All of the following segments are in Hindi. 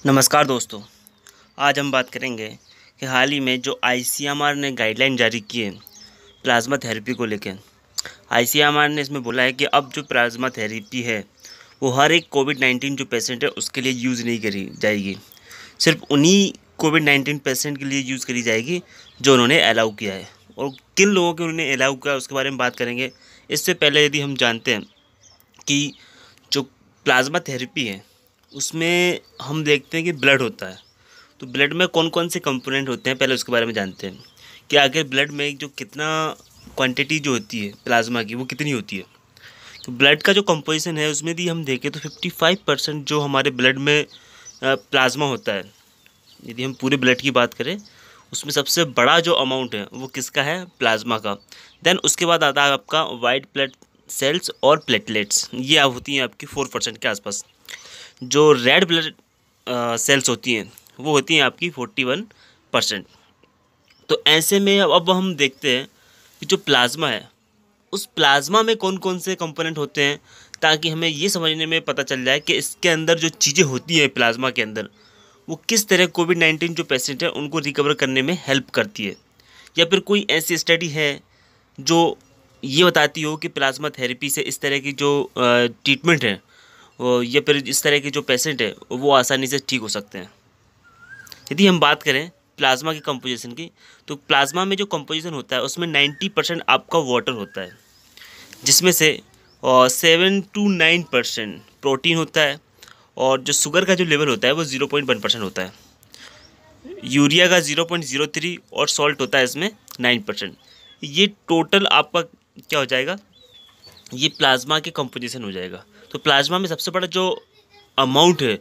नमस्कार दोस्तों। आज हम बात करेंगे कि हाल ही में जो आईसीएमआर ने गाइडलाइन जारी की है प्लाज्मा थेरेपी को लेकर। आईसीएमआर ने इसमें बोला है कि अब जो प्लाज्मा थेरेपी है वो हर एक कोविड-19 जो पेशेंट है उसके लिए यूज़ नहीं करी जाएगी। सिर्फ उन्हीं कोविड-19 पेशेंट के लिए यूज़ करी जाएगी जो उन्होंने अलाउ किया है। और किन लोगों को उन्होंने अलाउ किया उसके बारे में बात करेंगे। इससे पहले यदि हम जानते हैं कि जो प्लाज्मा थेरेपी है उसमें हम देखते हैं कि ब्लड होता है। तो ब्लड में कौन कौन से कंपोनेंट होते हैं पहले उसके बारे में जानते हैं कि आखिर ब्लड में जो कितना क्वांटिटी जो होती है प्लाज्मा की वो कितनी होती है। तो ब्लड का जो कंपोजिशन है उसमें भी हम देखें तो 55% जो हमारे ब्लड में प्लाज्मा होता है। यदि हम पूरे ब्लड की बात करें उसमें सबसे बड़ा जो अमाउंट है वो किसका है, प्लाज्मा का। देन उसके बाद आता है आपका वाइट ब्लड सेल्स और प्लेटलेट्स, ये आप होती हैं आपकी 4% के आसपास। जो रेड ब्लड सेल्स होती हैं वो होती हैं आपकी 41%। तो ऐसे में अब हम देखते हैं कि जो प्लाज्मा है उस प्लाज्मा में कौन कौन से कंपोनेंट होते हैं, ताकि हमें ये समझने में पता चल जाए कि इसके अंदर जो चीज़ें होती हैं प्लाज्मा के अंदर वो किस तरह कोविड-19 जो पेशेंट है उनको रिकवर करने में हेल्प करती है। या फिर कोई ऐसी स्टडी है जो ये बताती हो कि प्लाज्मा थेरेपी से इस तरह की जो ट्रीटमेंट है या फिर इस तरह के जो पेशेंट है वो आसानी से ठीक हो सकते हैं। यदि हम बात करें प्लाज्मा की कंपोजिशन की, तो प्लाज्मा में जो कंपोजिशन होता है उसमें 90% आपका वाटर होता है, जिसमें से 7 to 9% प्रोटीन होता है। और जो शुगर का जो लेवल होता है वो 0.1% होता है। यूरिया का 0.03 और सॉल्ट होता है इसमें 9%। ये टोटल आपका क्या हो जाएगा, ये प्लाज्मा के कंपोजिशन हो जाएगा। तो प्लाज्मा में सबसे बड़ा जो अमाउंट है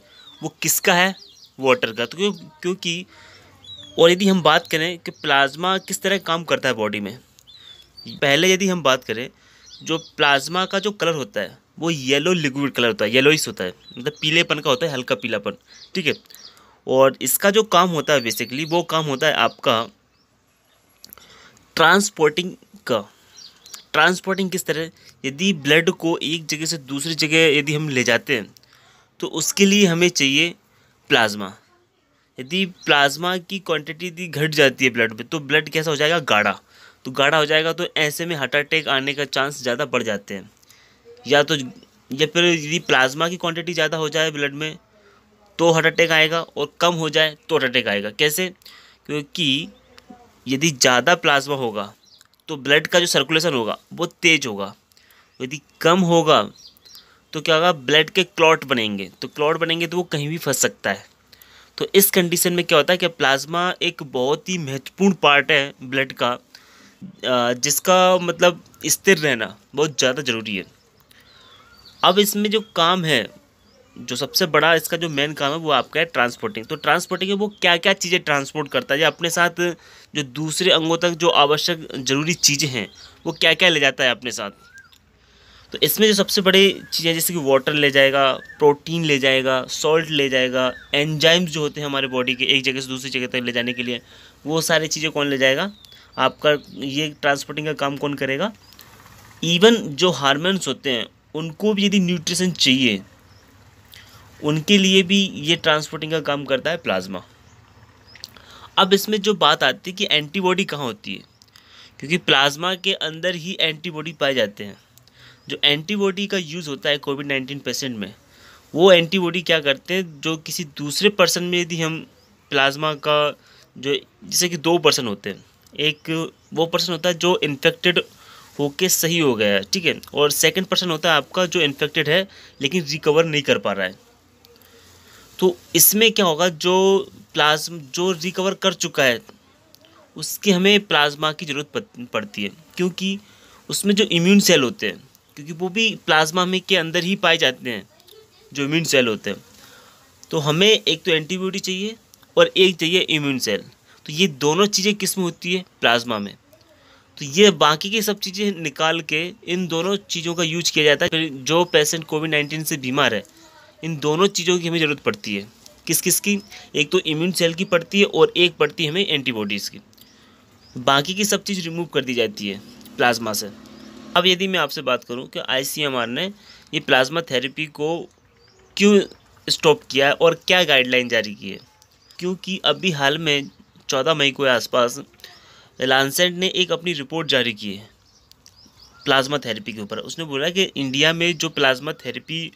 वो किसका है, वाटर का। तो क्योंकि और यदि हम बात करें कि प्लाज्मा किस तरह काम करता है बॉडी में, पहले यदि हम बात करें जो प्लाज्मा का जो कलर होता है वो येलो लिक्विड कलर होता है, येलोइश होता है, मतलब पीलेपन का होता है, हल्का पीलापन, ठीक है। और इसका जो काम होता है बेसिकली वो काम होता है आपका ट्रांसपोर्टिंग का। ट्रांसपोर्टिंग किस तरह, यदि ब्लड को एक जगह से दूसरी जगह यदि हम ले जाते हैं तो उसके लिए हमें चाहिए प्लाज्मा। यदि प्लाज्मा की क्वांटिटी यदि घट जाती है ब्लड में तो ब्लड कैसा हो जाएगा, गाढ़ा। तो गाढ़ा हो जाएगा तो ऐसे में हार्ट अटैक आने का चांस ज़्यादा बढ़ जाते हैं। या फिर यदि प्लाज्मा की क्वांटिटी ज़्यादा हो जाए ब्लड में तो हार्ट अटैक आएगा, और कम हो जाए तो हार्ट अटैक आएगा। कैसे, क्योंकि यदि ज़्यादा प्लाज्मा होगा तो ब्लड का जो सर्कुलेशन होगा वो तेज होगा। यदि कम होगा तो क्या होगा, ब्लड के क्लॉट बनेंगे, तो क्लॉट बनेंगे तो वो कहीं भी फंस सकता है। तो इस कंडीशन में क्या होता है कि प्लाज्मा एक बहुत ही महत्वपूर्ण पार्ट है ब्लड का, जिसका मतलब स्थिर रहना बहुत ज़्यादा ज़रूरी है। अब इसमें जो काम है, जो सबसे बड़ा इसका जो मेन काम है वो आपका है ट्रांसपोर्टिंग। तो ट्रांसपोर्टिंग है वो क्या क्या चीज़ें ट्रांसपोर्ट करता है, या अपने साथ जो दूसरे अंगों तक जो आवश्यक ज़रूरी चीज़ें हैं वो क्या क्या ले जाता है अपने साथ। तो इसमें जो सबसे बड़ी चीज़ें जैसे कि वाटर ले जाएगा, प्रोटीन ले जाएगा, सॉल्ट ले जाएगा, एंजाइम्स जो होते हैं हमारे बॉडी के एक जगह से दूसरी जगह तक ले जाने के लिए, वो सारी चीज़ें कौन ले जाएगा, आपका ये ट्रांसपोर्टिंग का काम कौन करेगा। इवन जो हार्मोन्स होते हैं उनको भी यदि न्यूट्रिशन चाहिए उनके लिए भी ये ट्रांसपोर्टिंग का काम करता है प्लाज्मा। अब इसमें जो बात आती है कि एंटीबॉडी कहाँ होती है, क्योंकि प्लाज्मा के अंदर ही एंटीबॉडी पाए जाते हैं। जो एंटीबॉडी का यूज़ होता है कोविड-19 पेशेंट में, वो एंटीबॉडी क्या करते हैं, जो किसी दूसरे पर्सन में यदि हम प्लाज्मा का जो जैसे कि 2 पर्सन होते हैं, एक वो पर्सन होता है जो इन्फेक्टेड होके सही हो गया है, ठीक है, और सेकंड पर्सन होता है आपका जो इन्फेक्टेड है लेकिन रिकवर नहीं कर पा रहा है। तो इसमें क्या होगा, जो रिकवर कर चुका है उसकी हमें प्लाज्मा की ज़रूरत पड़ती है, क्योंकि उसमें जो इम्यून सेल होते हैं, क्योंकि वो भी प्लाज्मा में के अंदर ही पाए जाते हैं जो इम्यून सेल होते हैं। तो हमें एक तो एंटीबॉडी चाहिए और एक चाहिए इम्यून सेल। तो ये दोनों चीज़ें किस में होती है, प्लाज्मा में। तो ये बाकी की सब चीज़ें निकाल के इन दोनों चीज़ों का यूज किया जाता है। फिर जो पेशेंट कोविड-19 से बीमार है इन दोनों चीज़ों की हमें ज़रूरत पड़ती है। किस किस की, एक तो इम्यून सेल की पड़ती है और एक पड़ती है हमें एंटीबॉडीज़ की। बाकी की सब चीज़ रिमूव कर दी जाती है प्लाज्मा से। अब यदि मैं आपसे बात करूं कि आईसीएमआर ने ये प्लाज्मा थेरेपी को क्यों स्टॉप किया है और क्या गाइडलाइन जारी की है। क्योंकि अभी हाल में 14 मई को आसपास लांसेट ने एक अपनी रिपोर्ट जारी की है प्लाज्मा थेरेपी के ऊपर। उसने बोला कि इंडिया में जो प्लाज्मा थेरेपी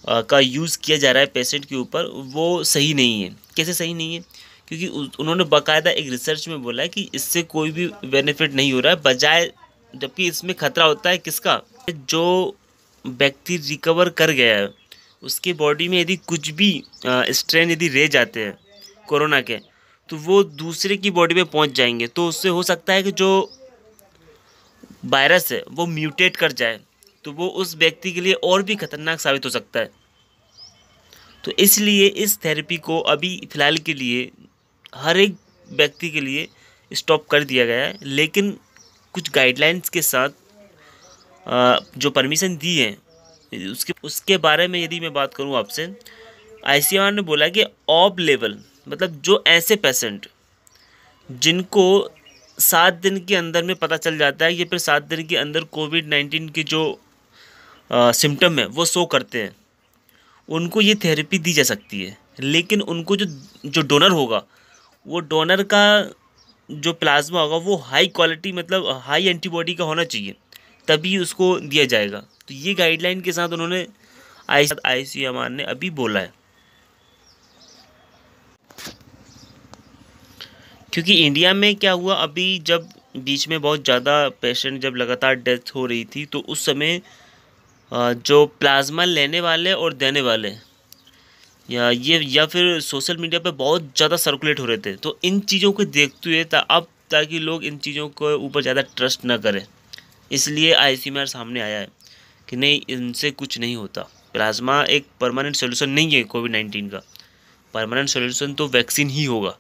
का यूज़ किया जा रहा है पेशेंट के ऊपर वो सही नहीं है। कैसे सही नहीं है? क्योंकि उन्होंने बाकायदा एक रिसर्च में बोला है कि इससे कोई भी बेनिफिट नहीं हो रहा है, बजाय जबकि इसमें खतरा होता है किसका? जो व्यक्ति रिकवर कर गया है उसके बॉडी में यदि कुछ भी स्ट्रेन यदि रह जाते हैं कोरोना के, तो वो दूसरे की बॉडी में पहुंच जाएंगे, तो उससे हो सकता है कि जो वायरस है वो म्यूटेट कर जाए, तो वो उस व्यक्ति के लिए और भी खतरनाक साबित हो सकता है। तो इसलिए इस थेरेपी को अभी फ़िलहाल के लिए हर एक व्यक्ति के लिए स्टॉप कर दिया गया है, लेकिन कुछ गाइडलाइंस के साथ जो परमिशन दी है उसके बारे में यदि मैं बात करूं आपसे, आईसीएमआर ने बोला कि ऑफ लेवल मतलब जो ऐसे पेशेंट जिनको 7 दिन के अंदर में पता चल जाता है या फिर 7 दिन के अंदर कोविड-19 के जो सिम्टम है वो शो करते हैं, उनको ये थेरेपी दी जा सकती है। लेकिन उनको जो डोनर होगा वो डोनर का जो प्लाज्मा होगा वो हाई क्वालिटी मतलब हाई एंटीबॉडी का होना चाहिए, तभी उसको दिया जाएगा। तो ये गाइडलाइन के साथ उन्होंने आईसीएमआर ने अभी बोला है। क्योंकि इंडिया में क्या हुआ, अभी जब बीच में बहुत ज़्यादा पेशेंट जब लगातार डेथ हो रही थी, तो उस समय जो प्लाज्मा लेने वाले और देने वाले या फिर सोशल मीडिया पे बहुत ज़्यादा सर्कुलेट हो रहे थे, तो इन चीज़ों को देखते हुए ताकि लोग इन चीज़ों को ऊपर ज़्यादा ट्रस्ट ना करें, इसलिए आईसीएमआर सामने आया है कि नहीं, इनसे कुछ नहीं होता। प्लाज्मा एक परमानेंट सोल्यूशन नहीं है कोविड-19 का। परमानेंट सोल्यूशन तो वैक्सीन ही होगा।